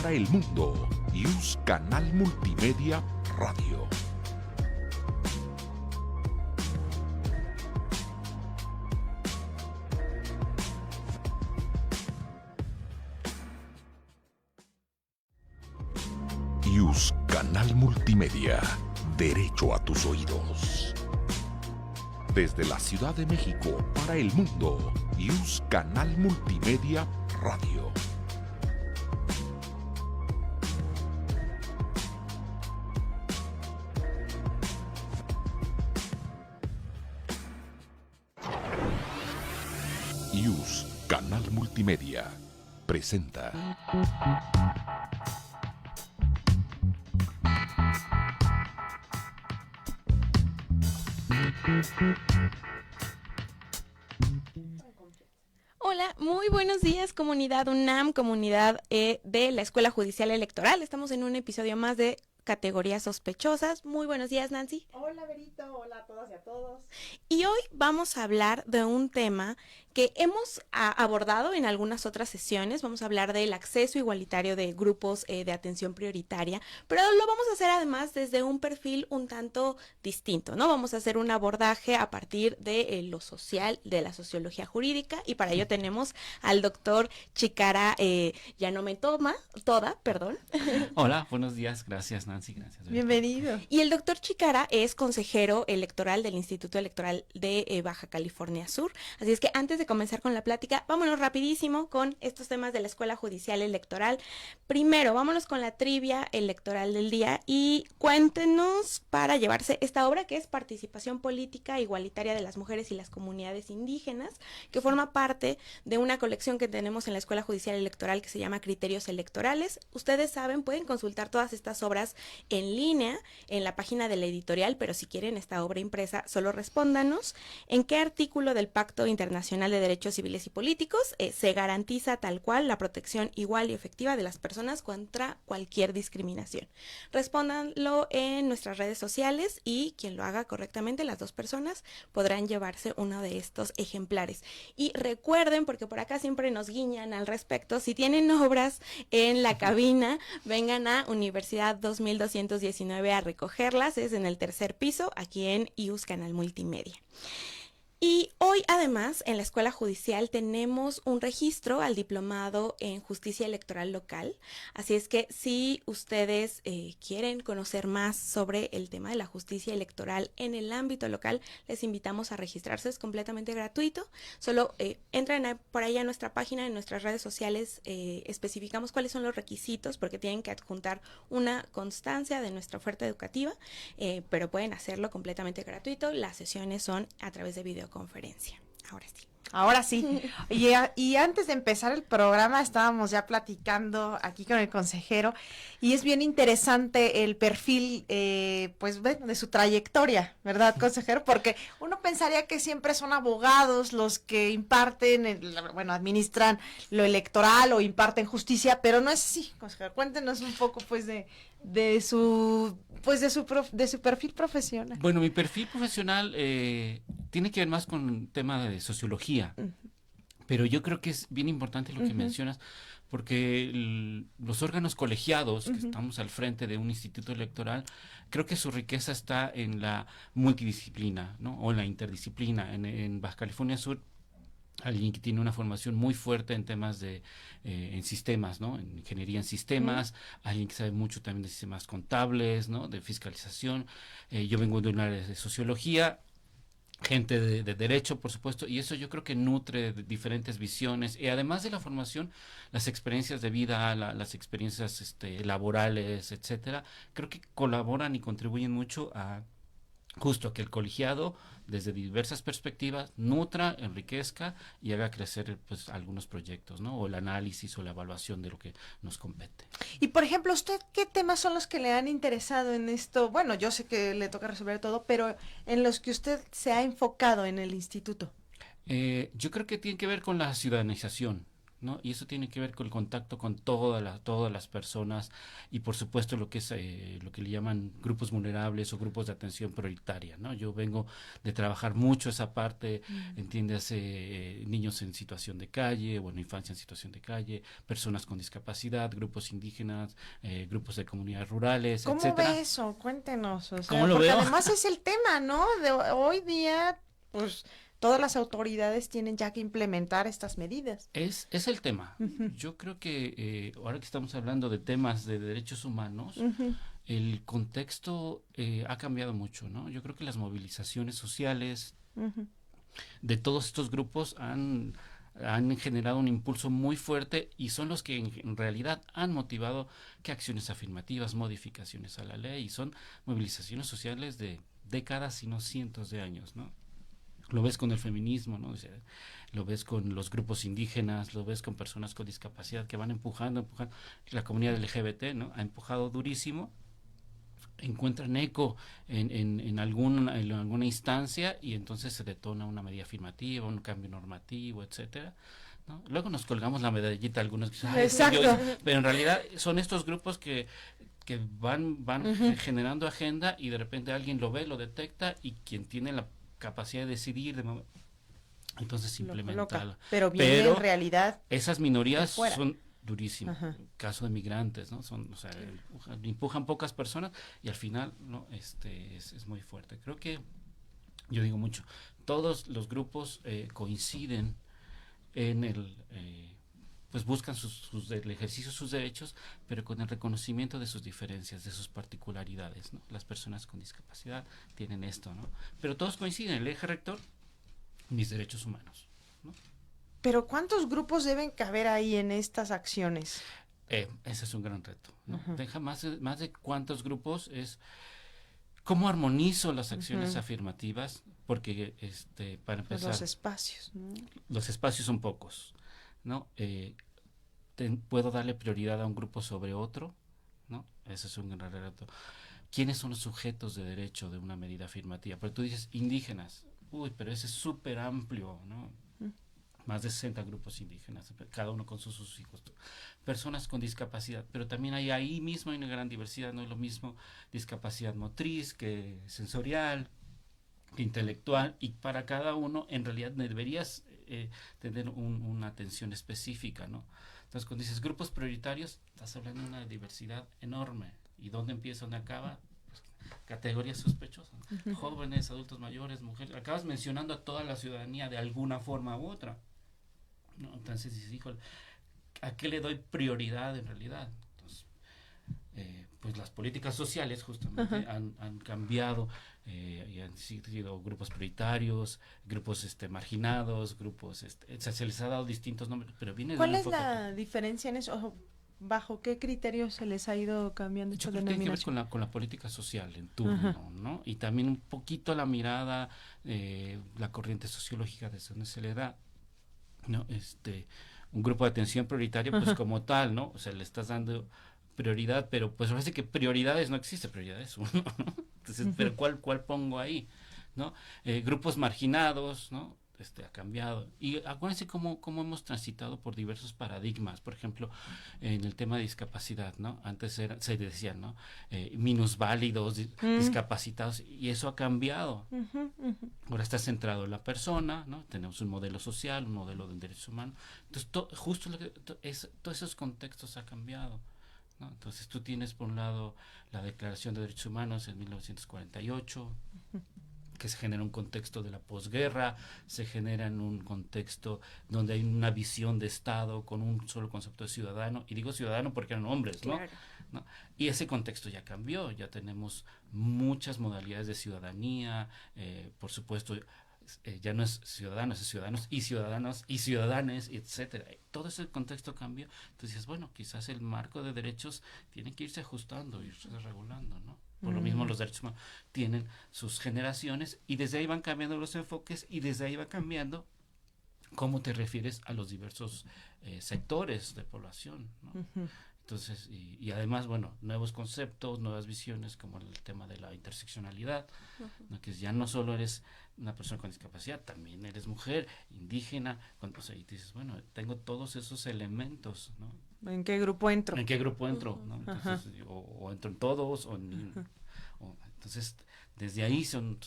para el mundo. Luz Canal Multimedia Radio. Yus Canal Multimedia, derecho a tus oídos. Desde la Ciudad de México para el mundo, Yus Canal Multimedia Radio. Yus Canal Multimedia presenta. Hola, muy buenos días, comunidad UNAM, comunidad de la Escuela Judicial Electoral. Estamos en un episodio más de Categorías Sospechosas. Muy buenos días, Nancy. Hola, Berito. Hola a todas y a todos. Y hoy vamos a hablar de un tema que hemos abordado en algunas otras sesiones. Vamos a hablar del acceso igualitario de grupos de atención prioritaria, pero lo vamos a hacer además desde un perfil un tanto distinto, ¿no? Vamos a hacer un abordaje a partir de lo social, de la sociología jurídica, y para ello tenemos al doctor Chicara Toda. Hola, buenos días. Gracias, Nancy. Gracias. Bienvenido. Y el doctor Chicara es consejero electoral del Instituto Electoral de Baja California Sur. Así es que antes de comenzar con la plática, vámonos rapidísimo con estos temas de la Escuela Judicial Electoral. Primero, vámonos con la trivia electoral del día y cuéntenos para llevarse esta obra que es Participación Política Igualitaria de las Mujeres y las Comunidades Indígenas, que forma parte de una colección que tenemos en la Escuela Judicial Electoral que se llama Criterios Electorales. Ustedes saben, pueden consultar todas estas obras en línea en la página de la editorial, pero si quieren esta obra impresa, solo respóndanos en qué artículo del Pacto Internacional de Derechos Civiles y Políticos se garantiza tal cual la protección igual y efectiva de las personas contra cualquier discriminación. Respóndanlo en nuestras redes sociales y quien lo haga correctamente, las dos personas, podrán llevarse uno de estos ejemplares. Y recuerden, porque por acá siempre nos guiñan al respecto, si tienen obras en la cabina, vengan a Universidad 2219 a recogerlas, es en el tercer piso, aquí en IUS Canal Multimedia. Y hoy además en la Escuela Judicial tenemos un registro al diplomado en Justicia Electoral Local, así es que si ustedes quieren conocer más sobre el tema de la justicia electoral en el ámbito local, les invitamos a registrarse, es completamente gratuito, solo entren por ahí a nuestra página, en nuestras redes sociales especificamos cuáles son los requisitos porque tienen que adjuntar una constancia de nuestra oferta educativa, pero pueden hacerlo completamente gratuito, las sesiones son a través de videoconferencia. Ahora sí. Y antes de empezar el programa estábamos ya platicando aquí con el consejero y es bien interesante el perfil, pues de su trayectoria, ¿verdad, consejero? Porque uno pensaría que siempre son abogados los que imparten, administran lo electoral o imparten justicia, pero no es así, consejero. Cuéntenos un poco, pues, de su perfil profesional. Bueno, mi perfil profesional tiene que ver más con un tema de sociología, pero yo creo que es bien importante lo que mencionas, porque los órganos colegiados, que estamos al frente de un instituto electoral, creo que su riqueza está en la multidisciplina, ¿no? O en la interdisciplina. En Baja California Sur, alguien que tiene una formación muy fuerte en temas en sistemas, ¿no? En ingeniería en sistemas, alguien que sabe mucho también de sistemas contables, ¿no? De fiscalización. Yo vengo de un área de sociología, gente de derecho, por supuesto, y eso yo creo que nutre de diferentes visiones, y además de la formación, las experiencias de vida, las experiencias laborales, etcétera, creo que colaboran y contribuyen mucho a justo que el colegiado, desde diversas perspectivas, nutra, enriquezca y haga crecer pues algunos proyectos, ¿no? O el análisis o la evaluación de lo que nos compete. Y por ejemplo, ¿usted qué temas son los que le han interesado en esto? Bueno, yo sé que le toca resolver todo, pero en los que usted se ha enfocado en el instituto. Yo creo que tiene que ver con la ciudadanización, ¿no? Y eso tiene que ver con el contacto con todas las personas y por supuesto lo que es lo que le llaman grupos vulnerables o grupos de atención prioritaria, ¿no? Yo vengo de trabajar mucho esa parte, entiéndase, niños en situación de calle, bueno, infancia en situación de calle, personas con discapacidad, grupos indígenas, grupos de comunidades rurales, ¿Cómo etcétera. ve eso? Cuéntenos. O sea, ¿Cómo lo porque veo? además es el tema, ¿no? De hoy día, pues todas las autoridades tienen ya que implementar estas medidas. Es el tema. Ujú. Yo creo que ahora que estamos hablando de temas de derechos humanos, el contexto ha cambiado mucho, ¿no? Yo creo que las movilizaciones sociales Ujú. de todos estos grupos han generado un impulso muy fuerte y son los que en realidad han motivado que acciones afirmativas, modificaciones a la ley, y son movilizaciones sociales de décadas, si no cientos de años, ¿no? Lo ves con el feminismo, ¿no? O sea, lo ves con los grupos indígenas, lo ves con personas con discapacidad que van empujando. La comunidad LGBT, ¿no? Ha empujado durísimo, encuentran eco en alguna instancia y entonces se detona una medida afirmativa, un cambio normativo, etcétera, ¿no? Luego nos colgamos la medallita algunos que dicen, "Ay, es que Exacto. pero en realidad son estos grupos que van generando agenda y de repente alguien lo ve, lo detecta y quien tiene la capacidad de decidir, entonces Lo coloca. implementarla. Pero viene en realidad Esas minorías de fuera. son durísimas. Ajá. Caso de migrantes, ¿no? O sea, empujan pocas personas y al final, ¿no? Es muy fuerte. Creo que, yo digo mucho, todos los grupos coinciden en pues buscan el ejercicio de sus derechos, pero con el reconocimiento de sus diferencias, de sus particularidades, ¿no? Las personas con discapacidad tienen esto, ¿no? Pero todos coinciden, el eje rector, mis derechos humanos, ¿no? Pero ¿cuántos grupos deben caber ahí en estas acciones? Ese es un gran reto, ¿no? Deja más de cuántos grupos es cómo armonizo las acciones afirmativas, porque para Pues empezar los espacios, ¿no? los espacios son pocos, ¿no? Puedo darle prioridad a un grupo sobre otro, ¿no? Ese es un gran reto. ¿Quiénes son los sujetos de derecho de una medida afirmativa? Pero tú dices indígenas, uy, pero ese es súper amplio, ¿no? Más de 60 grupos indígenas, cada uno con sus hijos. Personas con discapacidad, pero también ahí mismo hay una gran diversidad, no es lo mismo discapacidad motriz que sensorial, que intelectual, y para cada uno en realidad deberías tener una atención específica, ¿no? Entonces cuando dices grupos prioritarios, estás hablando de una diversidad enorme. ¿Y dónde empieza, dónde acaba? Pues, categorías sospechosas. Jóvenes, adultos mayores, mujeres. Acabas mencionando a toda la ciudadanía de alguna forma u otra, ¿no? Entonces dices, híjole, ¿a qué le doy prioridad en realidad? Entonces, pues las políticas sociales justamente han cambiado y han sido grupos prioritarios, grupos marginados, grupos, se les ha dado distintos nombres, pero viene de ¿Cuál un es enfoque. la diferencia en eso? Ojo, ¿bajo qué criterios se les ha ido cambiando esta Yo creo que tiene que ver denominación? con la política social en turno, ¿no? Y también un poquito la mirada, la corriente sociológica desde donde se le da, ¿no? Un grupo de atención prioritaria, pues como tal, ¿no? O sea, le estás dando prioridad, pero pues parece que prioridades no existe, prioridades uno, ¿no? Entonces, pero ¿cuál pongo ahí? ¿No? Grupos marginados, ¿no? Ha cambiado. Y acuérdense cómo hemos transitado por diversos paradigmas. Por ejemplo, en el tema de discapacidad, ¿no? Antes se decían, ¿no? Minusválidos, discapacitados, y eso ha cambiado. Ahora está centrado en la persona, ¿no? Tenemos un modelo social, un modelo de derechos humanos. Entonces, justo todos esos contextos ha cambiado, ¿no? Entonces, tú tienes por un lado la Declaración de Derechos Humanos en 1948, que se genera un contexto de la posguerra, se genera en un contexto donde hay una visión de Estado con un solo concepto de ciudadano, y digo ciudadano porque eran hombres, Claro. ¿no? Y ese contexto ya cambió, ya tenemos muchas modalidades de ciudadanía, por supuesto, ya no es ciudadanos, es ciudadanos y ciudadanos y ciudadanes, etcétera. Todo ese contexto cambió. Entonces dices, bueno, quizás el marco de derechos tiene que irse ajustando, irse regulando, ¿no? Por lo mismo los derechos humanos tienen sus generaciones y desde ahí van cambiando los enfoques y desde ahí va cambiando cómo te refieres a los diversos sectores de población, ¿no? Entonces, y además, bueno, nuevos conceptos, nuevas visiones, como el tema de la interseccionalidad, ¿no? Que ya no solo eres una persona con discapacidad, también eres mujer, indígena, o sea, y dices, bueno, tengo todos esos elementos, ¿no? ¿En qué grupo entro? ¿En qué grupo entro? ¿No? Entonces, o entro en todos, entonces, desde ahí son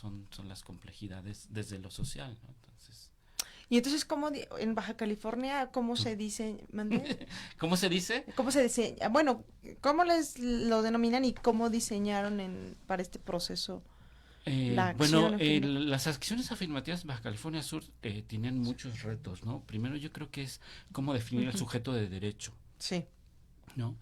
las complejidades desde lo social, ¿no? Entonces, Y entonces, ¿cómo en Baja California, cómo se dice? ¿Mande? ¿cómo se dice? ¿Cómo se diseña? Bueno, ¿cómo les lo denominan y cómo diseñaron para este proceso? La Bueno, acción afirmativa. las acciones afirmativas en Baja California Sur tienen muchos retos, ¿no? Primero yo creo que es cómo definir el sujeto de derecho, Sí. ¿no?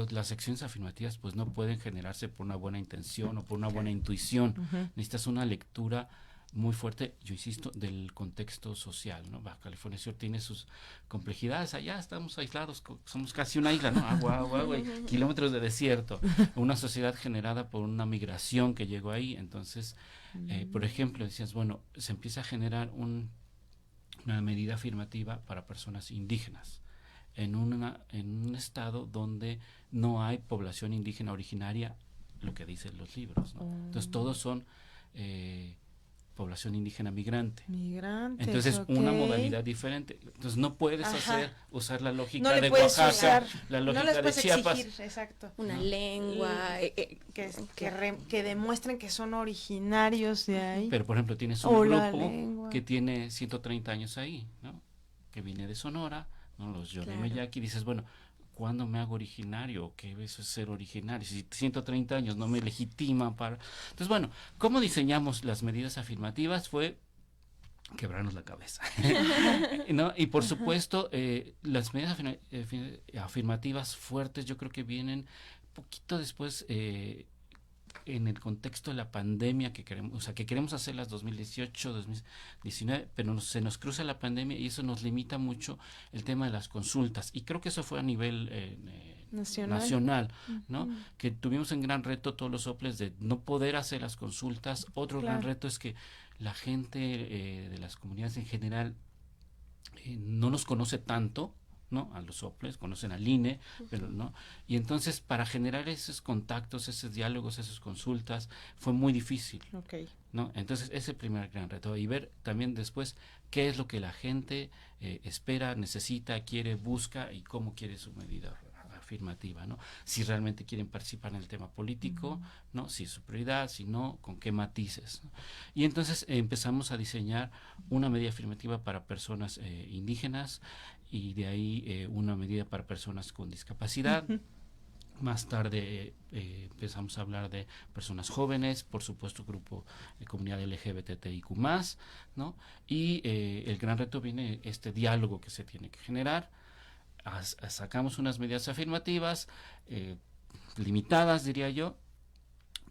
Las acciones afirmativas pues no pueden generarse por una buena intención o por una buena intuición. Necesitas una lectura muy fuerte, yo insisto, del contexto social, ¿no? Baja California Sur tiene sus complejidades, allá estamos aislados, somos casi una isla, ¿no? Agua y kilómetros de desierto, una sociedad generada por una migración que llegó ahí, entonces, por ejemplo, decías, bueno, se empieza a generar una medida afirmativa para personas indígenas, en un estado donde no hay población indígena originaria, lo que dicen los libros, ¿no? Entonces todos son población indígena migrante. Migrantes. Entonces, Okay. una modalidad diferente. Entonces, no puedes usar la lógica no le de puedes Oaxaca, usar, la lógica no les de puedes Chiapas. exigir, exacto. Una lengua. Que demuestren que son originarios de ahí. Pero, por ejemplo, tienes un grupo que tiene 130 años ahí, ¿no? Que viene de Sonora, ¿no? Los Yoremeyaki, dices, bueno, ¿cuándo me hago originario? ¿Qué eso es ser originario? Si 130 años no me legitima para... Entonces, bueno, ¿cómo diseñamos las medidas afirmativas? Fue quebrarnos la cabeza, ¿no? Y por supuesto, las medidas afirmativas fuertes yo creo que vienen poquito después en el contexto de la pandemia que queremos, o sea, que queremos hacerlas 2018, 2019, pero se nos cruza la pandemia y eso nos limita mucho el tema de las consultas. Y creo que eso fue a nivel nacional, ¿no? Que tuvimos un gran reto todos los soples de no poder hacer las consultas. Otro gran reto es que la gente de las comunidades en general no nos conoce tanto, ¿no? A los soples, conocen al INE, pero no. Y entonces para generar esos contactos, esos diálogos, esas consultas, fue muy difícil, ¿no? Entonces ese primer gran reto y ver también después qué es lo que la gente espera, necesita, quiere, busca y cómo quiere su medida afirmativa, ¿no? Si realmente quieren participar en el tema político, ¿no? Si es su prioridad, si no, con qué matices, ¿no? Y entonces empezamos a diseñar una medida afirmativa para personas indígenas y de ahí una medida para personas con discapacidad. Más tarde empezamos a hablar de personas jóvenes, por supuesto grupo de comunidad LGBTIQ+, ¿no? Y el gran reto viene este diálogo que se tiene que generar. Sacamos unas medidas afirmativas limitadas, diría yo,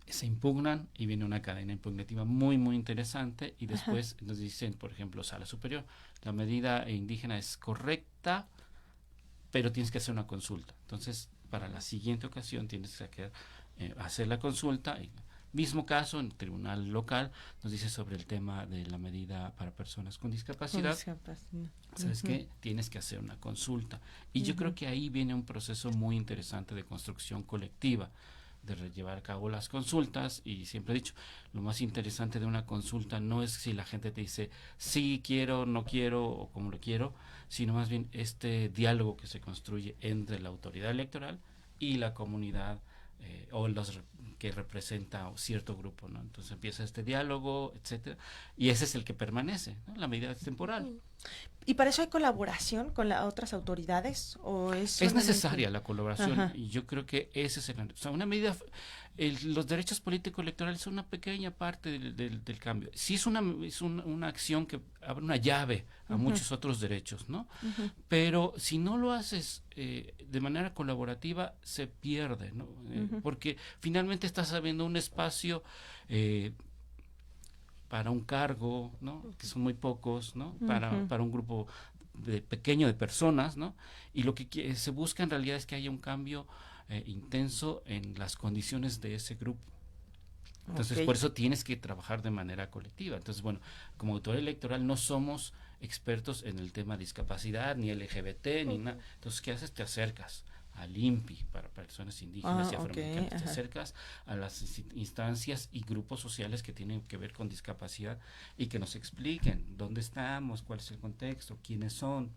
se impugnan y viene una cadena impugnativa muy muy interesante y después nos dicen, por ejemplo, Sala Superior, la medida indígena es correcta, pero tienes que hacer una consulta. Entonces, para la siguiente ocasión tienes que hacer la consulta. Mismo caso en el tribunal local nos dice sobre el tema de la medida para personas con discapacidad. ¿Sabes qué? Tienes que hacer una consulta. Y yo creo que ahí viene un proceso muy interesante de construcción colectiva, de llevar a cabo las consultas. Y siempre he dicho, lo más interesante de una consulta no es si la gente te dice sí quiero, no quiero o cómo lo quiero, sino más bien este diálogo que se construye entre la autoridad electoral y la comunidad o los que representa cierto grupo, ¿no? Entonces empieza este diálogo, etcétera, y ese es el que permanece, ¿no? La medida es temporal. ¿Y para eso hay colaboración con las otras autoridades? ¿O es necesaria la colaboración? Y yo creo que ese es o sea, una medida, los derechos políticos electorales son una pequeña parte del cambio. Sí es una acción que abre una llave a muchos otros derechos, ¿no? Pero si no lo haces de manera colaborativa, se pierde, ¿no? Porque finalmente estás abriendo un espacio para un cargo, ¿no? Que son muy pocos, ¿no? Para un grupo pequeño de personas, ¿no? Y lo que se busca en realidad es que haya un cambio intenso en las condiciones de ese grupo. Entonces, Ok. por eso tienes que trabajar de manera colectiva. Entonces, bueno, como autoridad electoral no somos expertos en el tema de discapacidad, ni LGBT, ni nada. Entonces, ¿qué haces? Te acercas al INPI para personas indígenas y Ok, afroamericanas, te ajá. acercas a las instancias y grupos sociales que tienen que ver con discapacidad y que nos expliquen dónde estamos, cuál es el contexto, quiénes son,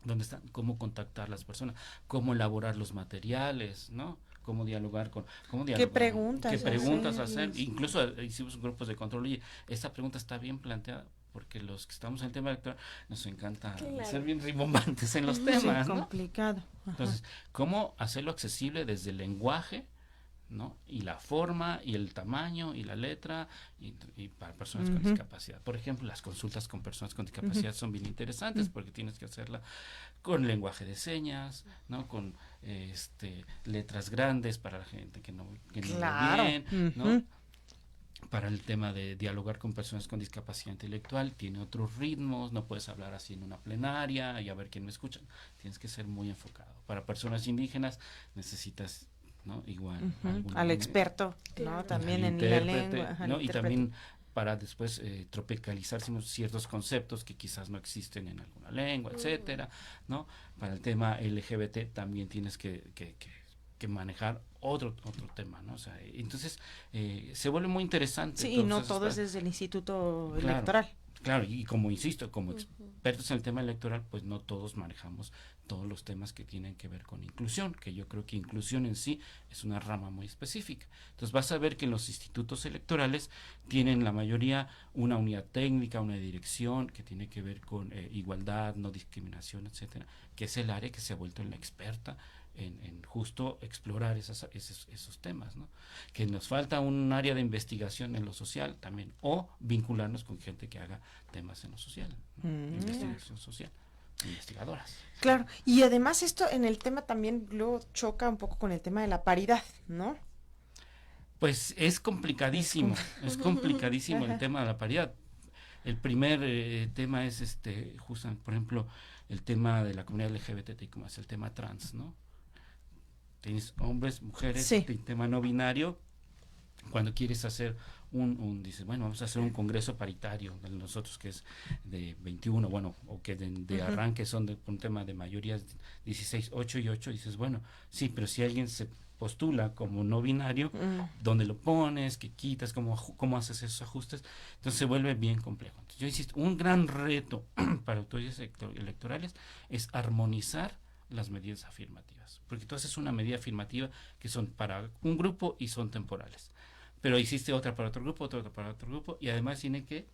dónde están, cómo contactar a las personas, cómo elaborar los materiales, ¿no? Cómo dialogar con, ¿Qué qué preguntas preguntas hacer? hacer. Incluso hicimos grupos de control y esta pregunta está bien planteada porque los que estamos en el tema electoral nos encanta Claro. ser bien rimbombantes en los Sí, temas, ¿no? complicado. Ajá. Entonces, ¿cómo hacerlo accesible desde el lenguaje, ¿no? Y la forma, y el tamaño, y la letra, y para personas con Ujú. discapacidad? Por ejemplo, las consultas con personas con discapacidad son bien interesantes porque tienes que hacerla con lenguaje de señas, ¿no? Con letras grandes para la gente que no ve Claro. bien, ¿no? Ujú. Para el tema de dialogar con personas con discapacidad intelectual, tiene otros ritmos, no puedes hablar así en una plenaria y a ver quién me escucha, tienes que ser muy enfocado. Para personas indígenas necesitas, ¿no? Igual, Ujú. Al experto, ¿no? Claro. También al en la intérprete, lengua. Ajá, al ¿no? Y intérprete. también para después tropicalizar ciertos conceptos que quizás no existen en alguna lengua, etcétera, ¿no? Para el tema LGBT también tienes que manejar otro tema, ¿no? O sea, entonces se vuelve muy interesante. Sí, y no Entonces, todo es desde el Instituto claro, Electoral. claro, y como insisto, como expertos en el tema electoral, pues no todos manejamos todos los temas que tienen que ver con inclusión, que yo creo que inclusión en sí es una rama muy específica. Entonces vas a ver que en los institutos electorales tienen la mayoría una unidad técnica, una dirección que tiene que ver con igualdad, no discriminación, etcétera, que es el área que se ha vuelto en la experta en justo explorar esos temas, ¿no? Que nos falta un área de investigación en lo social también, o vincularnos con gente que haga temas en lo social, ¿no? Investigación social, investigadoras. Claro, y además esto en el tema también luego choca un poco con el tema de la paridad, ¿no? Pues es complicadísimo, es complicadísimo el Ajá. tema de la paridad. El primer tema es justo, por ejemplo, el tema de la comunidad LGBT, como es el tema trans, ¿no? Tienes hombres, mujeres, Sí. tema no binario. Cuando quieres hacer dices, bueno, vamos a hacer un congreso paritario de nosotros que es de 21, bueno, o que de arranque son de un tema de mayorías 16, 8 y 8, dices, bueno, sí, pero si alguien se postula como no binario, ¿dónde lo pones? ¿Qué quitas? ¿Cómo haces esos ajustes? Entonces se vuelve bien complejo. Entonces, yo insisto, un gran reto para autoridades electorales es armonizar las medidas afirmativas, porque tú haces una medida afirmativa que son para un grupo y son temporales, pero existe otra para otro grupo, otra para otro grupo, y además tiene que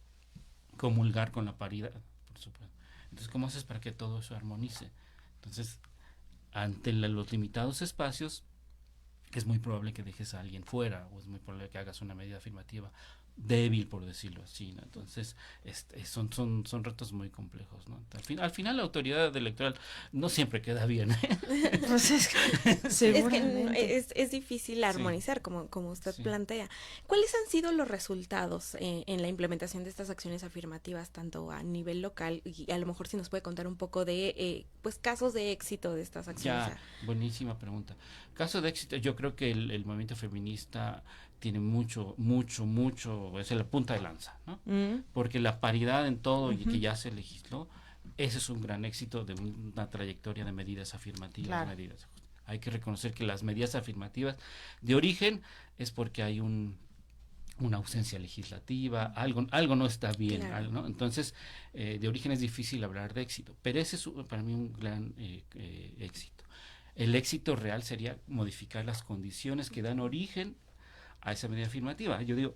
comulgar con la paridad, por supuesto. Entonces, ¿cómo haces para que todo eso armonice? Entonces, ante los limitados espacios, es muy probable que dejes a alguien fuera, o es muy probable que hagas una medida afirmativa débil, por decirlo así, ¿no? Entonces, son retos muy complejos, ¿no? Al final la autoridad electoral no siempre queda bien, ¿eh? Pues es que, Es que seguramente. es difícil armonizar, como usted plantea. ¿Cuáles han sido los resultados en la implementación de estas acciones afirmativas, tanto a nivel local y a lo mejor si nos puede contar un poco de pues casos de éxito de estas acciones? Ya, buenísima pregunta. Caso de éxito, yo creo que el movimiento feminista tiene mucho, es la punta de lanza, ¿no? Porque la paridad en todo y que ya se legisló, ese es un gran éxito de una trayectoria de medidas afirmativas, Claro. medidas. Hay que reconocer que las medidas afirmativas de origen es porque hay una ausencia legislativa, algo no está bien, Claro. ¿no? Entonces, de origen es difícil hablar de éxito, pero ese es para mí un gran éxito. El éxito real sería modificar las condiciones que dan origen a esa medida afirmativa. Yo digo,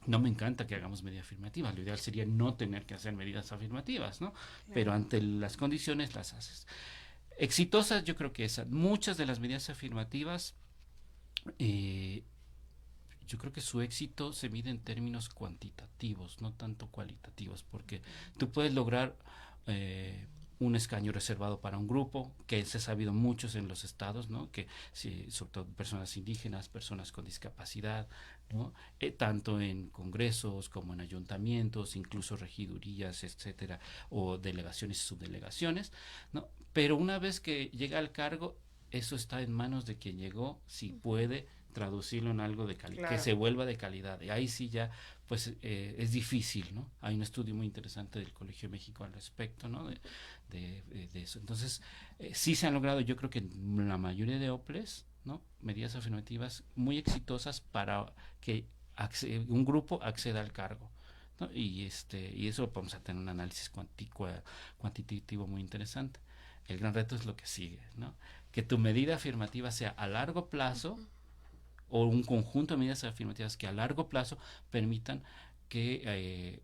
no me encanta que hagamos medida afirmativa, lo ideal sería no tener que hacer medidas afirmativas, ¿no? Claro. Pero ante las condiciones las haces. Exitosas, yo creo que muchas de las medidas afirmativas, yo creo que su éxito se mide en términos cuantitativos, no tanto cualitativos, porque tú puedes lograr un escaño reservado para un grupo, que se ha sabido muchos en los estados, ¿no? Que sobre todo personas indígenas, personas con discapacidad, ¿no? Tanto en congresos como en ayuntamientos, incluso regidurías, etcétera, o delegaciones y subdelegaciones, ¿no? Pero una vez que llega al cargo, eso está en manos de quien llegó, si puede traducirlo en algo de calidad, Claro. que se vuelva de calidad. Y ahí sí ya, pues es difícil, ¿no? Hay un estudio muy interesante del Colegio de México al respecto, ¿no? De eso. Entonces, sí se han logrado, yo creo que en la mayoría de OPLES, ¿no? Medidas afirmativas muy exitosas para que un grupo acceda al cargo, ¿no? Y eso vamos a tener un análisis cuantitativo muy interesante. El gran reto es lo que sigue, ¿no? Que tu medida afirmativa sea a largo plazo, o un conjunto de medidas afirmativas que a largo plazo permitan que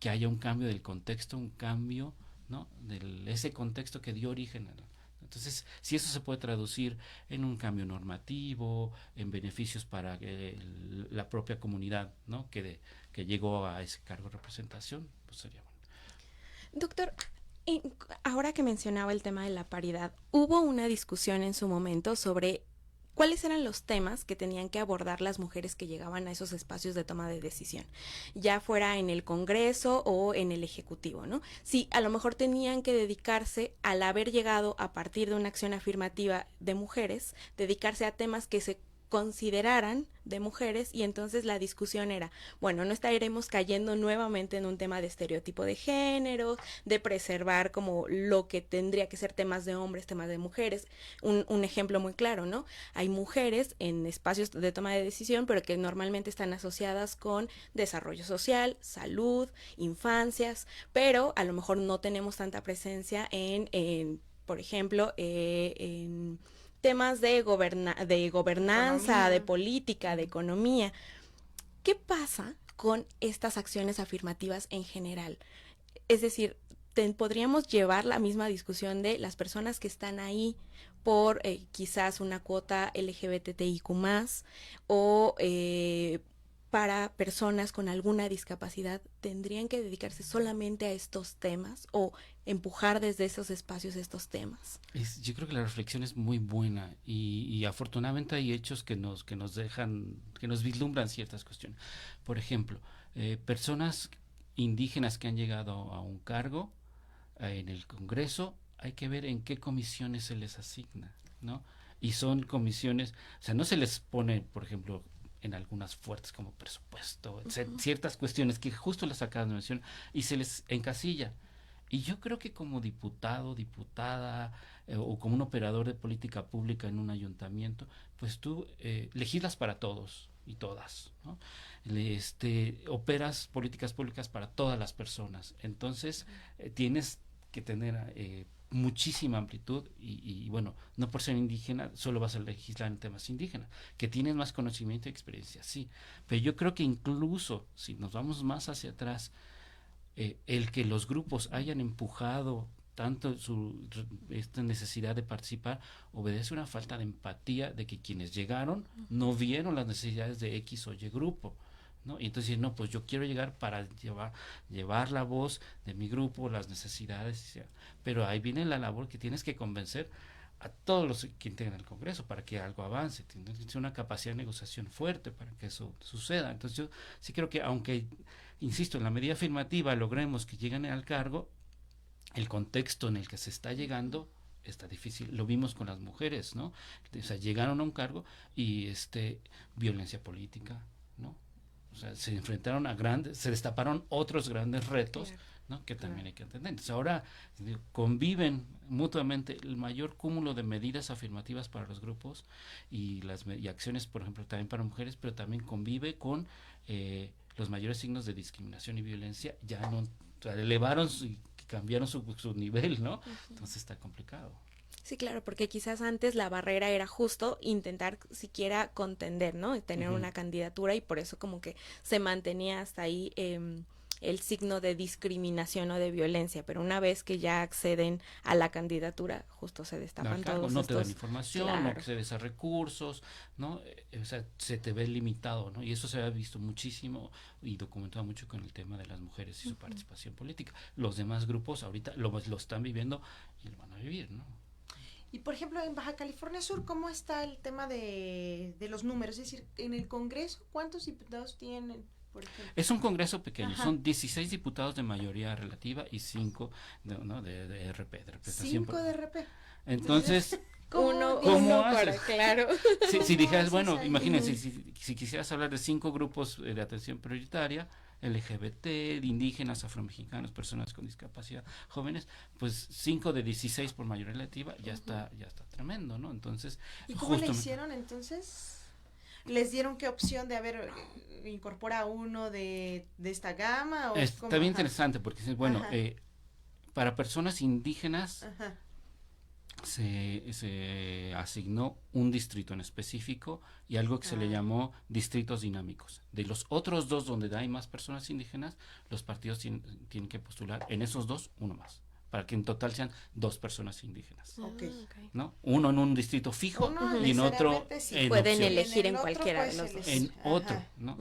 haya un cambio del contexto, un cambio, ¿no? Ese contexto que dio origen a. Entonces, si eso se puede traducir en un cambio normativo, en beneficios para la propia comunidad, ¿no? que llegó a ese cargo de representación, pues sería bueno. Doctor, ahora que mencionaba el tema de la paridad, hubo una discusión en su momento sobre cuáles eran los temas que tenían que abordar las mujeres que llegaban a esos espacios de toma de decisión, ya fuera en el Congreso o en el Ejecutivo, ¿no? Si a lo mejor tenían que dedicarse, al haber llegado a partir de una acción afirmativa de mujeres, dedicarse a temas que se consideraran de mujeres, y entonces la discusión era, bueno, no estaremos cayendo nuevamente en un tema de estereotipo de género, de preservar como lo que tendría que ser temas de hombres, temas de mujeres. Un ejemplo muy claro, ¿no? Hay mujeres en espacios de toma de decisión, pero que normalmente están asociadas con desarrollo social, salud, infancias, pero a lo mejor no tenemos tanta presencia por ejemplo, en temas de gobernanza, economía, de política, de economía. ¿Qué pasa con estas acciones afirmativas en general? Es decir, podríamos llevar la misma discusión de las personas que están ahí por quizás una cuota LGBTIQ+, o para personas con alguna discapacidad, ¿tendrían que dedicarse solamente a estos temas o empujar desde esos espacios estos temas? Yo creo que la reflexión es muy buena y afortunadamente hay hechos que nos dejan, que nos vislumbran ciertas cuestiones. Por ejemplo, personas indígenas que han llegado a un cargo en el Congreso, hay que ver en qué comisiones se les asigna, ¿no? Y son comisiones, o sea, no se les pone, por ejemplo, en algunas fuertes como presupuesto, ciertas cuestiones que justo las acabas de mencionar, y se les encasilla. Y yo creo que como diputado, diputada, o como un operador de política pública en un ayuntamiento, pues tú legislas para todos y todas, ¿no? Operas políticas públicas para todas las personas. Entonces, tienes que tener muchísima amplitud y bueno, no por ser indígena solo vas a legislar en temas indígenas, que tienes más conocimiento y experiencia, sí, pero yo creo que incluso si nos vamos más hacia atrás, el que los grupos hayan empujado tanto esta necesidad de participar obedece a una falta de empatía de que quienes llegaron no vieron las necesidades de X o Y grupo, ¿no? Y entonces, no, pues yo quiero llegar para llevar la voz de mi grupo, las necesidades, pero ahí viene la labor que tienes que convencer a todos los que integran el Congreso para que algo avance, tienes que tener una capacidad de negociación fuerte para que eso suceda. Entonces yo sí creo que aunque, insisto, en la medida afirmativa logremos que lleguen al cargo, el contexto en el que se está llegando está difícil. Lo vimos con las mujeres, ¿no? O sea, llegaron a un cargo y violencia política, ¿no? O sea, se enfrentaron se destaparon otros grandes retos, ¿no? Que también hay que entender. Entonces ahora conviven mutuamente el mayor cúmulo de medidas afirmativas para los grupos y acciones, por ejemplo, también para mujeres, pero también convive con los mayores signos de discriminación y violencia. Ya no, o sea, elevaron y cambiaron su nivel, ¿no? Entonces está complicado. Sí, claro, porque quizás antes la barrera era justo intentar siquiera contender, ¿no? Tener una candidatura, y por eso como que se mantenía hasta ahí el signo de discriminación o de violencia, pero una vez que ya acceden a la candidatura, justo se destapan todos no estos... te dan información, no accedes a recursos, ¿no? O sea, se te ve limitado, ¿no? Y eso se ha visto muchísimo y documentado mucho con el tema de las mujeres y su participación política. Los demás grupos ahorita lo están viviendo y lo van a vivir, ¿no? Y por ejemplo, en Baja California Sur, ¿cómo está el tema de los números? Es decir, en el Congreso, ¿cuántos diputados tienen, por ejemplo? Es un Congreso pequeño, Ajá. son 16 diputados de mayoría relativa y 5 de RP, de representación. 5 de RP. Entonces, Uno ¿Cómo para, haces? claro. Si dijeras, bueno, ahí? imagínense, si quisieras hablar de 5 grupos de atención prioritaria, LGBT, indígenas, afromexicanos, personas con discapacidad, jóvenes, pues 5 de 16 por mayoría relativa, ya está tremendo, ¿no? Entonces, ¿Y cómo le justamente- hicieron entonces? ¿Les dieron qué opción de haber incorpora uno de esta gama? O Está cómo? bien Ajá. interesante porque, bueno, Ajá. para personas indígenas Ajá. se asignó un distrito en específico y algo que se le Ah. llamó distritos dinámicos. De los otros 2 donde hay más personas indígenas, los partidos tienen que postular en esos 2 uno más, para que en total sean 2 personas indígenas, Ok. ¿no? Uno en un distrito fijo Uno y en otro necesariamente sí. en Pueden opción. elegir en el otro, cualquiera de pues, los dos. En Ajá. otro, ¿no?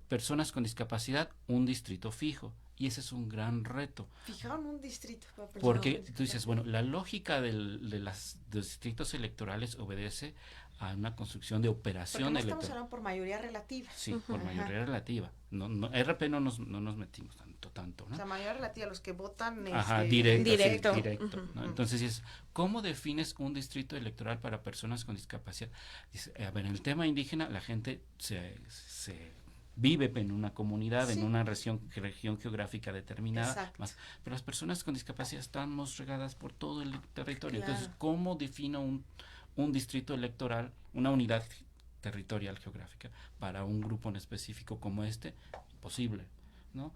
Personas con discapacidad, un distrito fijo. Y ese es un gran reto. Fijaron un distrito para personas Porque con tú dices, bueno, la lógica de los distritos electorales obedece a una construcción de Porque operación no estamos electoral. hablando por mayoría relativa. Sí, por Ajá. mayoría relativa. RP no nos metimos tanto, O ¿no? sea, mayoría relativa, los que votan Ajá, directo. Directo. directo, ¿no? Ujú. Entonces es, ¿cómo defines un distrito electoral para personas con discapacidad? Dice, a ver, en el tema indígena la gente se vive en una comunidad, Sí. en una región geográfica determinada, Exacto. pero las personas con discapacidad estamos regadas por todo el territorio. Claro. Entonces, ¿cómo defino un distrito electoral, una unidad territorial geográfica para un grupo en específico como este? Imposible, ¿no?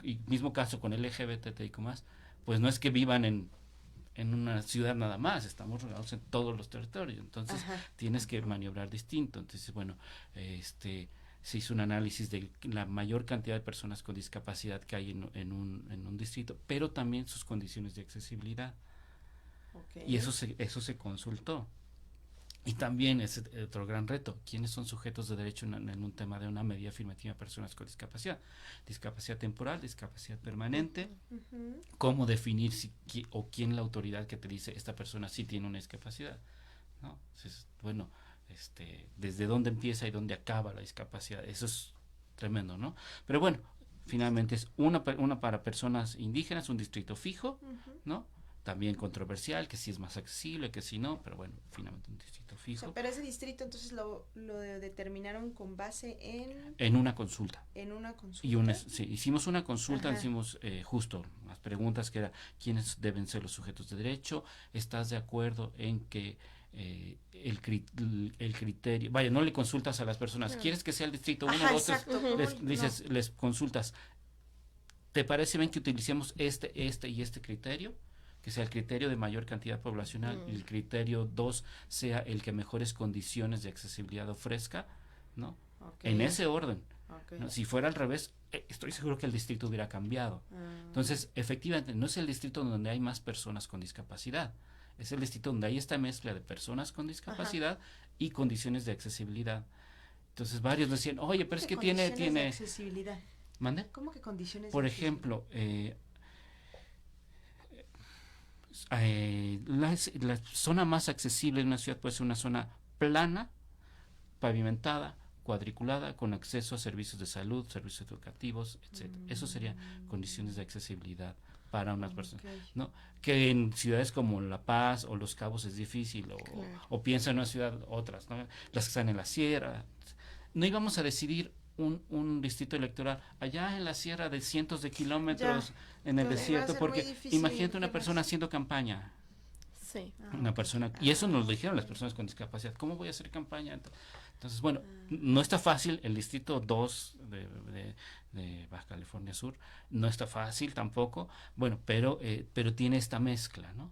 Y mismo caso con LGBTI más, pues no es que vivan en una ciudad nada más, estamos regados en todos los territorios, entonces Ajá. tienes que maniobrar distinto. Entonces, bueno, se hizo un análisis de la mayor cantidad de personas con discapacidad que hay en un distrito, pero también sus condiciones de accesibilidad. Ok. Y eso se consultó. Y también es otro gran reto, ¿quiénes son sujetos de derecho en un tema de una medida afirmativa de personas con discapacidad? Discapacidad temporal, discapacidad permanente, Ujú. ¿cómo definir quién es la autoridad que te dice esta persona sí tiene una discapacidad? ¿No? Entonces, bueno, desde dónde empieza y dónde acaba la discapacidad, eso es tremendo, ¿no? Pero bueno, finalmente es una para personas indígenas, un distrito fijo, Ujú. ¿no? También controversial, que si es más accesible, que si no, pero bueno, finalmente un distrito O sea, fijo. pero ese distrito entonces lo determinaron con base En una consulta. en una consulta. Sí, hicimos una consulta, Ajá. hicimos justo las preguntas que era, ¿quiénes deben ser los sujetos de derecho? ¿Estás de acuerdo en que el criterio, vaya, no le consultas a las personas, ¿quieres que sea el distrito 1, Ajá, 2, 3? exacto. Les consultas, ¿te parece bien que utilicemos este y este criterio? Que sea el criterio de mayor cantidad poblacional, y el criterio 2 sea el que mejores condiciones de accesibilidad ofrezca, ¿no? Ok. En ese orden. Ok. ¿No? Si fuera al revés, estoy seguro que el distrito hubiera cambiado. Ah. Entonces, efectivamente, no es el distrito donde hay más personas con discapacidad, es el distrito donde hay esta mezcla de personas con discapacidad y condiciones de accesibilidad. Entonces, varios decían, oye, pero es que Condiciones de tiene... accesibilidad. ¿Mande? ¿Cómo que condiciones Por de ejemplo, la zona más accesible de una ciudad puede ser una zona plana, pavimentada, cuadriculada, con acceso a servicios de salud, servicios educativos, etcétera. Eso serían condiciones de accesibilidad para unas personas, Ok. ¿no? Que en ciudades como La Paz o Los Cabos es difícil, o piensa en una ciudad, otras, ¿no? Las que están en la sierra. No íbamos a decidir un distrito electoral allá en la sierra de cientos de kilómetros en el Pues, va a desierto, ser porque muy difícil imagínate una que persona las- haciendo campaña, Sí. una persona, y eso nos lo dijeron las personas con discapacidad, ¿cómo voy a hacer campaña? Entonces, bueno, no está fácil, el distrito 2 de Baja California Sur, no está fácil tampoco, bueno, pero tiene esta mezcla, ¿no?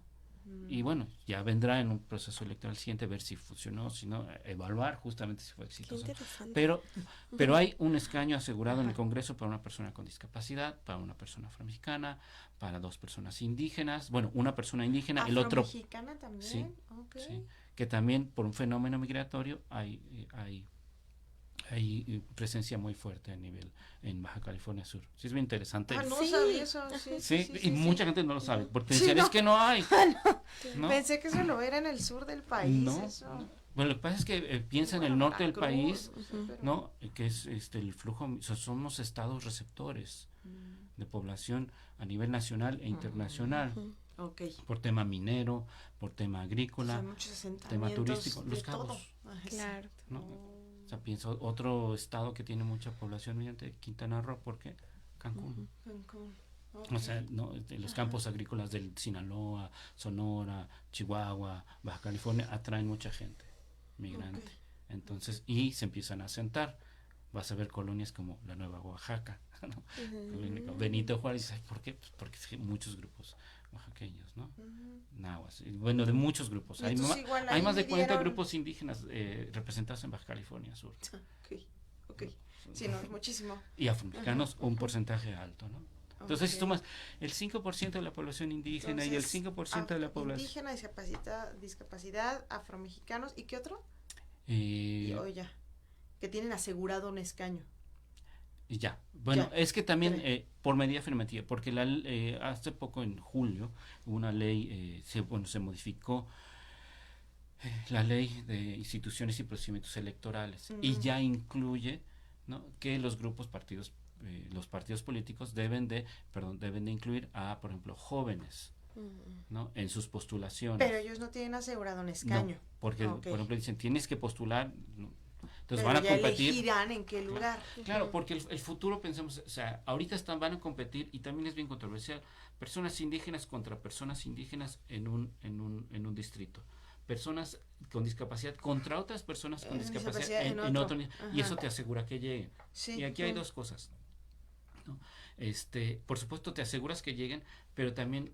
Y bueno, ya vendrá en un proceso electoral siguiente ver si funcionó, si no, evaluar justamente si fue Qué exitoso. interesante. Pero hay un escaño asegurado en el Congreso para una persona con discapacidad, para una persona afromexicana, para 2 personas indígenas, bueno, una persona indígena, el otro, ¿Afromexicana también? Sí, Ok. sí, que también por un fenómeno migratorio hay presencia muy fuerte a nivel en Baja California Sur. Sí, es bien interesante. Ah, no Sí. sabía eso. Sí, y mucha gente no lo sabe, porque Sí, decían, no. es que no hay. ¿No? Pensé que solo era en el sur del país. No. Eso. Bueno, lo que pasa es que piensa en el Bueno, norte del Veracruz, país, pero- ¿no? Que es el flujo, somos estados receptores de población a nivel nacional e internacional. Ok. por tema minero, por tema agrícola, O sea, muchos asentamientos, tema turístico, de Los todo. Cabos, Ajá, sí. Claro. ¿no? Oh, O sea, pienso otro estado que tiene mucha población migrante, Quintana Roo, ¿por qué? Cancún. Cancún. O sea, Ok. ¿no? Los Ajá. campos agrícolas del Sinaloa, Sonora, Chihuahua, Baja California atraen mucha gente migrante. Ok. Entonces, y se empiezan a asentar. Vas a ver colonias como la Nueva Oaxaca, ¿no? Colonia Benito Juárez. ¿Sabes por qué? Pues porque hay muchos grupos oaxaqueños, ¿no? Ujú. Nahuas, bueno, de muchos grupos. Y Hay, entonces igual hay ahí más de 40 midieron- grupos indígenas representados en Baja California Sur. Ok, ok. Sí, no, es muchísimo. Y afroamericanos, un porcentaje alto, ¿no? Entonces, si Ok. tomas el 5% de la población indígena y el Entonces, 5% de la población... Indígena, discapacidad, afromexicanos, ¿y qué otro? Eh, Oh, ya. Que tienen asegurado un escaño. y ya. Bueno, Ya. es que también Dale. por medida afirmativa, porque hace poco, en julio, hubo una ley, se modificó la ley de instituciones y procedimientos electorales y ya incluye, ¿no?, que los partidos políticos deben de incluir a, por ejemplo, jóvenes, ¿no?, en sus postulaciones. Pero ellos no tienen asegurado un escaño. No, porque, Ok. por ejemplo, dicen, tienes que postular, ¿no? Entonces Pero van a ya competir. elegirán en qué lugar. Claro, porque el futuro, pensamos, o sea, ahorita van a competir, y también es bien controversial, personas indígenas contra personas indígenas en un distrito. Personas con discapacidad contra otras personas con discapacidad discapacidad en en otro. otro. Y Ajá. eso te asegura que lleguen. Sí. Y aquí hay dos cosas, ¿no? Por supuesto te aseguras que lleguen, pero también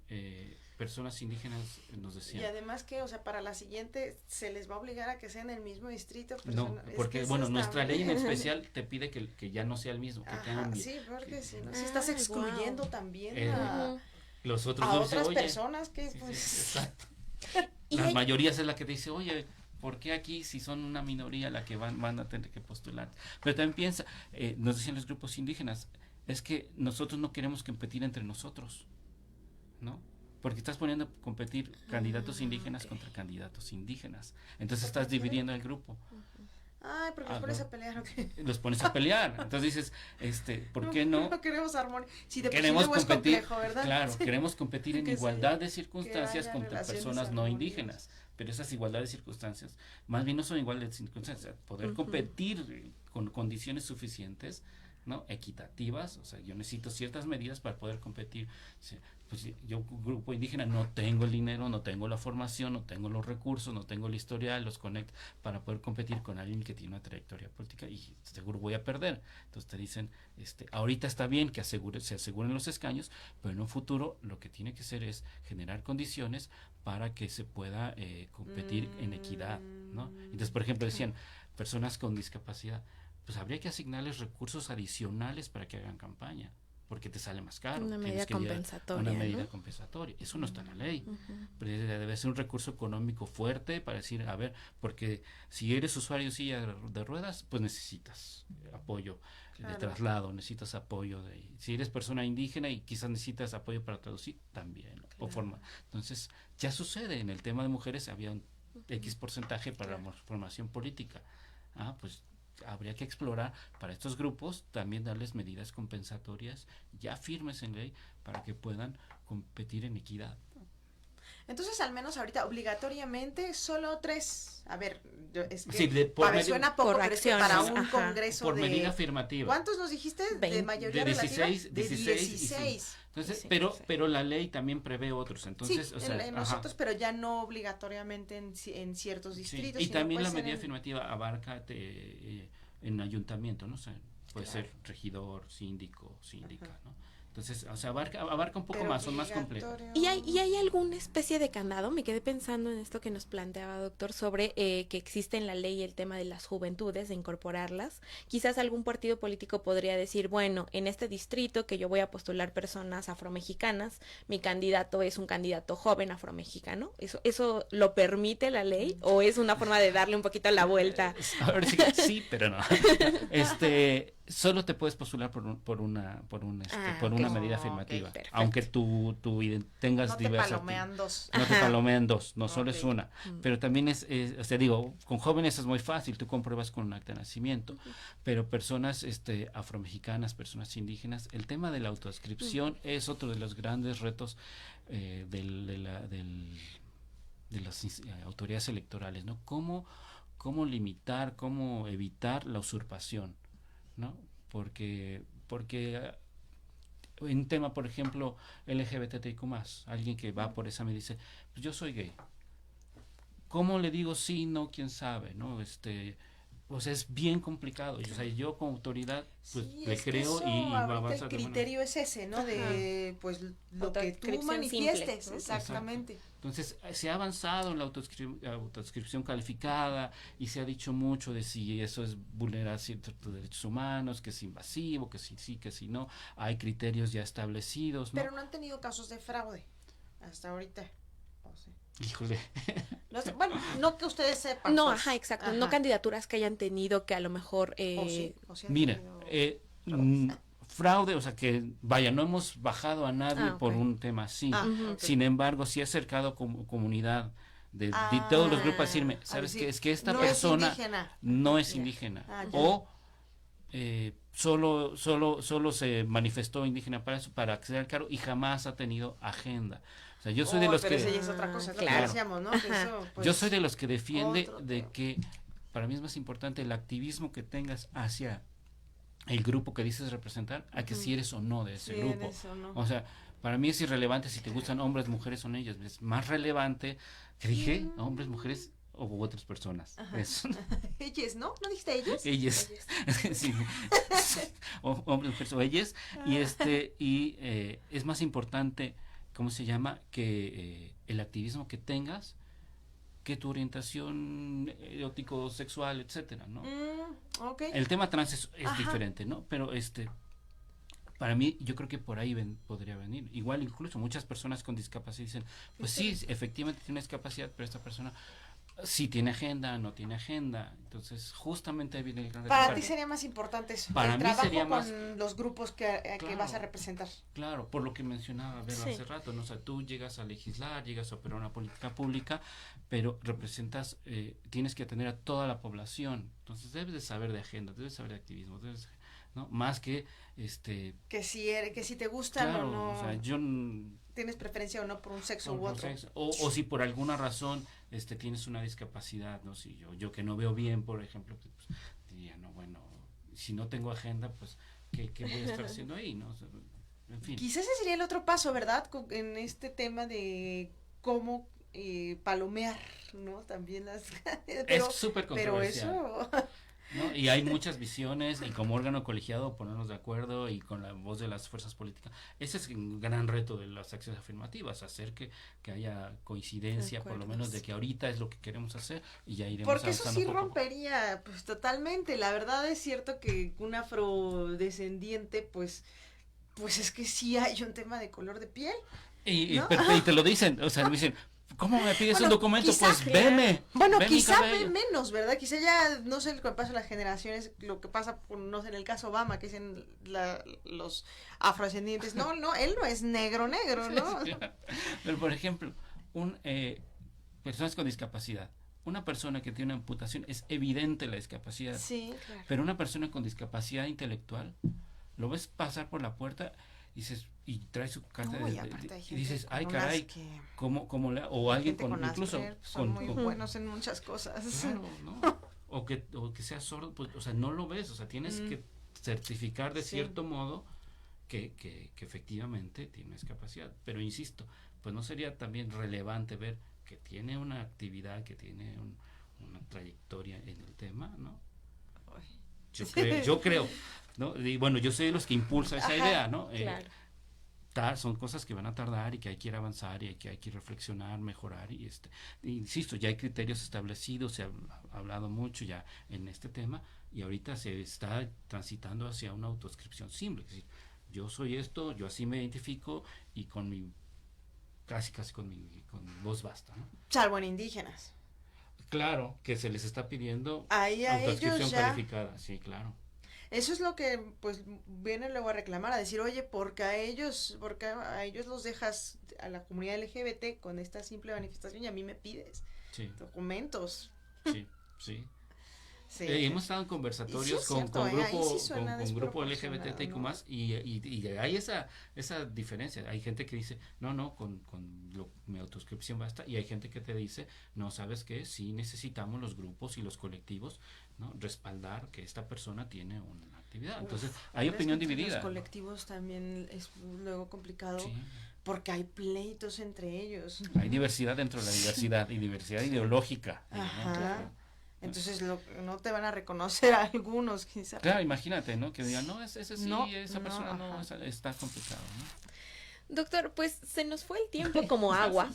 personas indígenas nos Y decían. además que, o sea, para la siguiente se les va a obligar a que sean en el mismo distrito. No, es porque que eso bueno, está nuestra ley en bien. especial te pide que ya no sea el mismo, que tengan Ajá, bien. sí, porque si no, Ah, si estás excluyendo wow. también Eh, Los otros a no dicen, otras oye, personas que, sí, pues, exacto. Y Las hay- mayorías es la que te dice, oye, ¿por qué aquí si son una minoría la que van a tener que postular? Pero también piensa, nos decían los grupos indígenas, es que nosotros no queremos competir entre nosotros, ¿no? Porque estás poniendo a competir candidatos indígenas contra candidatos indígenas. Entonces estás dividiendo el grupo. ay, porque Ah, los pones no. a pelear, ¿ok? Los pones a pelear. Entonces dices, ¿por qué no? No queremos armonía. Si de por sí Queremos luego es competir, complejo, ¿verdad? claro, queremos competir en Que se- igualdad de que circunstancias haya contra relaciones personas no armoniosas. indígenas, pero esas igualdades de circunstancias, más bien no son igualdades de circunstancias, poder competir con condiciones suficientes, ¿no?, equitativas, o sea, yo necesito ciertas medidas para poder competir. Pues yo, grupo indígena, no tengo el dinero, no tengo la formación, no tengo los recursos, no tengo el historial, los conecto para poder competir con alguien que tiene una trayectoria política y seguro voy a perder. Entonces te dicen, ahorita está bien que se aseguren los escaños, pero en un futuro lo que tiene que ser es generar condiciones para que se pueda competir en equidad, ¿no? Entonces, por ejemplo, decían, personas con discapacidad, pues habría que asignarles recursos adicionales para que hagan campaña, porque te sale más caro. Una tienes medida que llevar compensatoria, Una medida ¿no? compensatoria. Eso no está en la ley. Pero debe ser un recurso económico fuerte para decir, a ver, porque si eres usuario de silla de ruedas, pues necesitas apoyo de Claro. traslado, necesitas apoyo si eres persona indígena y quizás necesitas apoyo para traducir, también. O forma. Entonces, ya sucede. En el tema de mujeres había un X porcentaje para la formación política. Pues habría que explorar para estos grupos, también darles medidas compensatorias ya firmes en ley para que puedan competir en equidad. Entonces, al menos ahorita, obligatoriamente, solo 3. A ver, es que Sí, suena poco, por pero es que acciones, para un ajá. congreso Por de... medida afirmativa. ¿Cuántos nos dijiste? ¿De 20. mayoría De relativa? 16, De 16 y 16. Entonces, Sí, pero, sí. pero la ley también prevé otros. Entonces, Sí, o sea, en ajá. nosotros, pero ya no obligatoriamente en ciertos Sí, distritos. y sino también puede la ser medida en- afirmativa abarca en ayuntamiento, ¿no? O sea, puede ser regidor, síndico, síndica, ¿no? Entonces, o sea, abarca un poco pero más, son más completas. obligatorio. ¿Y hay alguna especie de candado? Me quedé pensando en esto que nos planteaba, doctor, sobre que existe en la ley el tema de las juventudes, de incorporarlas. Quizás algún partido político podría decir, bueno, en este distrito que yo voy a postular personas afromexicanas, mi candidato es un candidato joven afromexicano. ¿Eso lo permite la ley? ¿O es una forma de darle un poquito la vuelta? A ver, sí, pero no. solo te puedes postular por una medida afirmativa, perfecto. aunque tengas No te diversas palomean dos. no te palomean dos, no solo es Ok. una, pero también o sea, digo, con jóvenes es muy fácil, tú compruebas con un acta de nacimiento, pero personas afromexicanas, personas indígenas, el tema de la autoadscripción es otro de los grandes retos de las autoridades electorales, ¿no? ¿Cómo limitar, cómo evitar la usurpación, ¿no? Porque en un tema, por ejemplo, LGBTIQ+, alguien que va por esa me dice, pues yo soy gay. ¿Cómo le digo sí, no, quién sabe, no? O sea, es bien complicado. O sea, yo como autoridad, pues Sí, le es que creo eso, y va a ahorita avanzar. el criterio es ese, ¿no? De, pues, lo que tú Autoadscripción manifiestes, simple, ¿no? exactamente. Entonces, se ha avanzado en la autoadscripción calificada y se ha dicho mucho de si eso es vulnerar ciertos derechos humanos, que es invasivo, que sí, que sí, no. Hay criterios ya establecidos, ¿no? Pero no han tenido casos de fraude hasta ahorita. O sea, Híjole. no sé, bueno, no que ustedes sepan. No, pues. ajá, exacto. Ajá. No candidaturas que hayan tenido que a lo mejor... O sí han Mira, tenido- fraude, o sea que, vaya, no hemos bajado a nadie Ok. por un tema así. Ok. Sin embargo, sí he acercado comunidad de todos los grupos a decirme, a ¿sabes decir, qué? Es que esta no persona es indígena. no es Ya. indígena. Ah, ya. O solo se manifestó indígena para eso, para acceder al cargo y jamás ha tenido agenda. O sea, yo soy de los pero que... esa ya es otra cosa, es lo que Claro. decíamos, ¿no? Que eso, pues, Yo soy de los que defiende otro de tema. que para mí es más importante el activismo que tengas hacia el grupo que dices representar, a que si eres o no de ese sí, grupo. eso, ¿no? O sea, para mí es irrelevante si te gustan hombres, mujeres o ellas. Es más relevante que dije hombres, mujeres u otras personas. Eso. Ellos, ¿no? ¿No dijiste ellos? Ellas. Sí. Hombres, mujeres o ellas. Y es más importante, ¿cómo se llama? Que el activismo que tengas, que tu orientación erótico, sexual, etcétera, ¿no? Ok. El tema trans es Ajá. diferente, ¿no? Pero para mí, yo creo que por ahí podría venir. Igual, incluso muchas personas con discapacidad dicen, pues sí, efectivamente tiene discapacidad, pero esta persona sí tiene agenda, no tiene agenda. Entonces, justamente ahí viene el gran reto. Para ti sería más importante eso, Para el mí trabajo sería con más- los grupos que Claro. vas a representar. Claro, por lo que mencionaba Vero Sí. hace rato, ¿no? O sea, tú llegas a legislar, llegas a operar una política pública, pero representas, tienes que atender a toda la población. Entonces, debes de saber de agenda, debes de saber de activismo, ¿no? Más que, Que si te gustan claro, o no, o sea, yo tienes preferencia o no por un sexo u por otro. sexo, o si por alguna razón tienes una discapacidad, no, si yo que no veo bien, por ejemplo, pues, diría, no, bueno, si no tengo agenda, pues ¿qué voy a estar haciendo ahí, no? O sea, en fin. Quizás ese sería el otro paso, ¿verdad? En este tema de cómo palomear, ¿no? También las... Es súper pero controversial, eso... ¿no? Y hay muchas visiones y como órgano colegiado ponernos de acuerdo y con la voz de las fuerzas políticas. Ese es un gran reto de las acciones afirmativas, hacer que haya coincidencia, De por lo acuerdo, menos de sí. que ahorita es lo que queremos hacer y ya iremos Porque eso avanzando sí poco a poco. rompería, pues totalmente. La verdad es cierto que un afrodescendiente, pues es que sí hay un tema de color de piel. Y ¿no? te lo dicen, o sea, me dicen, ¿cómo me pides un Bueno, documento? quizá, Pues claro. veme. Bueno, ve mi quizá ve cabello. menos, ¿verdad? Quizá ya, no sé, con el paso de las generaciones, lo que pasa, no sé, en el caso Obama, que dicen los afrodescendientes, no, él no es negro, ¿no? Pero, por ejemplo, personas con discapacidad. Una persona que tiene una amputación, es evidente la discapacidad. Sí, Claro. Pero una persona con discapacidad intelectual, lo ves pasar por la puerta y trae su carta no, y de- aparte hay y gente dices, con ay unas caray, que- ¿cómo le, o alguien gente con, incluso Asperger son muy con- buenos en muchas cosas. claro, ¿no? O que sea sordo, pues, o sea, no lo ves, o sea, tienes que certificar de Sí. cierto modo que efectivamente tiene discapacidad. Pero insisto, pues no sería también relevante ver que tiene una actividad, que tiene una trayectoria en el tema, ¿no? Yo creo, ¿no? Y bueno, yo soy de los que impulsa esa Ajá, idea, ¿no? Claro. Son cosas que van a tardar y que hay que ir a avanzar y que hay que reflexionar, mejorar y insisto, ya hay criterios establecidos, se ha hablado mucho ya en este tema y ahorita se está transitando hacia una autoscripción simple, es decir, yo soy esto, yo así me identifico y con mi casi con mi voz basta, ¿no? Salvo en indígenas. Claro, que se les está pidiendo Ahí a autoscripción ellos ya... calificada, sí, claro. Eso es lo que pues vienen luego a reclamar, a decir, oye, porque a ellos los dejas a la comunidad LGBT con esta simple manifestación y a mí me pides documentos. Sí, sí. Sí. Hemos estado en conversatorios con grupo LGBTIQ+, ¿no? y hay esa diferencia. Hay gente que dice, no, con mi autoscripción basta, y hay gente que te dice, no, ¿sabes qué? Sí necesitamos los grupos y los colectivos, ¿no? Respaldar que esta persona tiene una actividad. Entonces, hay opinión dividida. Los colectivos también es luego complicado. Sí. Porque hay pleitos entre ellos. Hay diversidad dentro de la diversidad y diversidad ideológica. Ajá. Claro. Entonces no te van a reconocer a algunos, quizás. Claro, imagínate, ¿no? Que digan, no, ese sí, no, esa persona no, está complicado, ¿no? Doctor, pues se nos fue el tiempo como agua.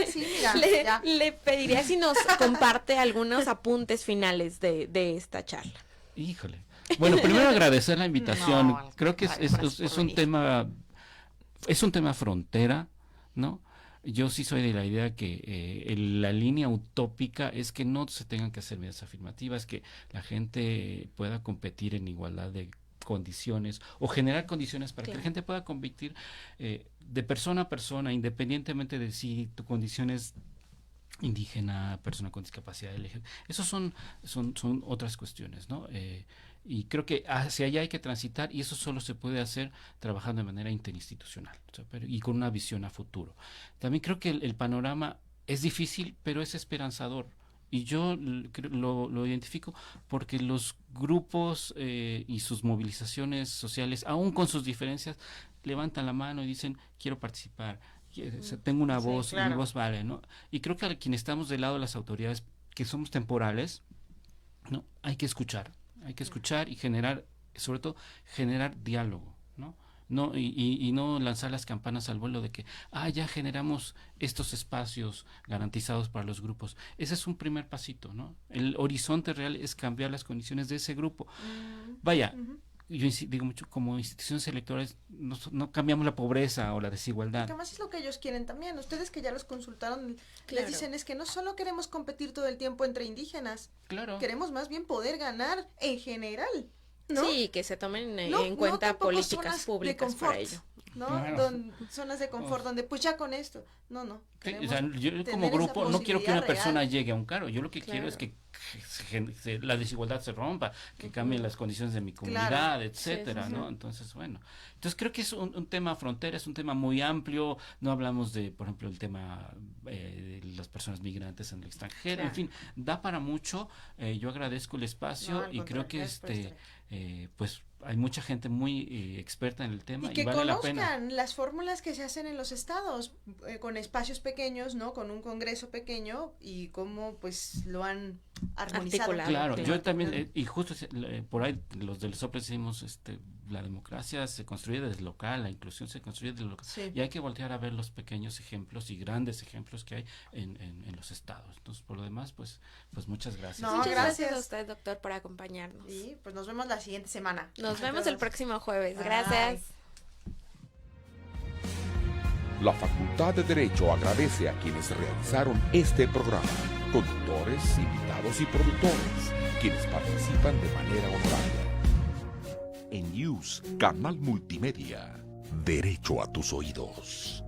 Sí, mira, le pediría si nos comparte algunos apuntes finales de esta charla. Híjole. Bueno, primero agradecer la invitación. Creo que es un tema... Es un tema frontera, ¿no? Yo sí soy de la idea que la línea utópica es que no se tengan que hacer medidas afirmativas, que la gente pueda competir en igualdad de condiciones o generar condiciones para que la gente pueda competir de persona a persona, independientemente de si tu condición es indígena, persona con discapacidad, esos son otras cuestiones, ¿no? Y creo que hacia allá hay que transitar, y eso solo se puede hacer trabajando de manera interinstitucional, o sea, y con una visión a futuro. También creo que el panorama es difícil, pero es esperanzador. Y yo lo identifico porque los grupos y sus movilizaciones sociales, aún con sus diferencias, levantan la mano y dicen, quiero participar, tengo una voz, claro. Mi voz vale, ¿no? Y creo que a quienes estamos del lado de las autoridades, que somos temporales, ¿no? Hay que escuchar y generar, sobre todo, generar diálogo, ¿no? Y no lanzar las campanas al vuelo de que, ya generamos estos espacios garantizados para los grupos. Ese es un primer pasito, ¿no? El horizonte real es cambiar las condiciones de ese grupo. Vaya, yo digo mucho, como instituciones electorales no cambiamos la pobreza o la desigualdad. Porque además es lo que ellos quieren también. Ustedes que ya los consultaron, les dicen es que no solo queremos competir todo el tiempo entre indígenas, queremos más bien poder ganar en general, ¿no? Sí, que se tomen en cuenta políticas públicas para ello. ¿No? Zonas de confort donde pues ya con esto, no. Sí, o sea, yo como grupo no quiero que una persona llegue a un cargo, yo lo que quiero es que la desigualdad se rompa, que cambien las condiciones de mi comunidad, etcétera, ¿no? Entonces, bueno, creo que es un tema frontera, es un tema muy amplio, no hablamos de, por ejemplo, el tema de las personas migrantes en el extranjero, en fin, da para mucho. Yo agradezco el espacio y creo que pues hay mucha gente muy experta en el tema y vale la pena. Que conozcan las fórmulas que se hacen en los estados, con espacios pequeños, ¿no? Con un congreso pequeño y cómo pues lo han armonizado. Claro, yo también, y justo por ahí los del SOPLE decimos, la democracia se construye desde lo local, la inclusión se construye desde lo local, y hay que voltear a ver los pequeños ejemplos y grandes ejemplos que hay en los estados. Entonces, por lo demás, pues muchas gracias. Muchas gracias a usted, doctor, por acompañarnos. Y pues nos vemos la siguiente semana. Nos vemos el próximo jueves. Gracias. La Facultad de Derecho agradece a quienes realizaron este programa, conductores, invitados y productores, quienes participan de manera honoraria. En News, Canal Multimedia, Derecho a tus oídos.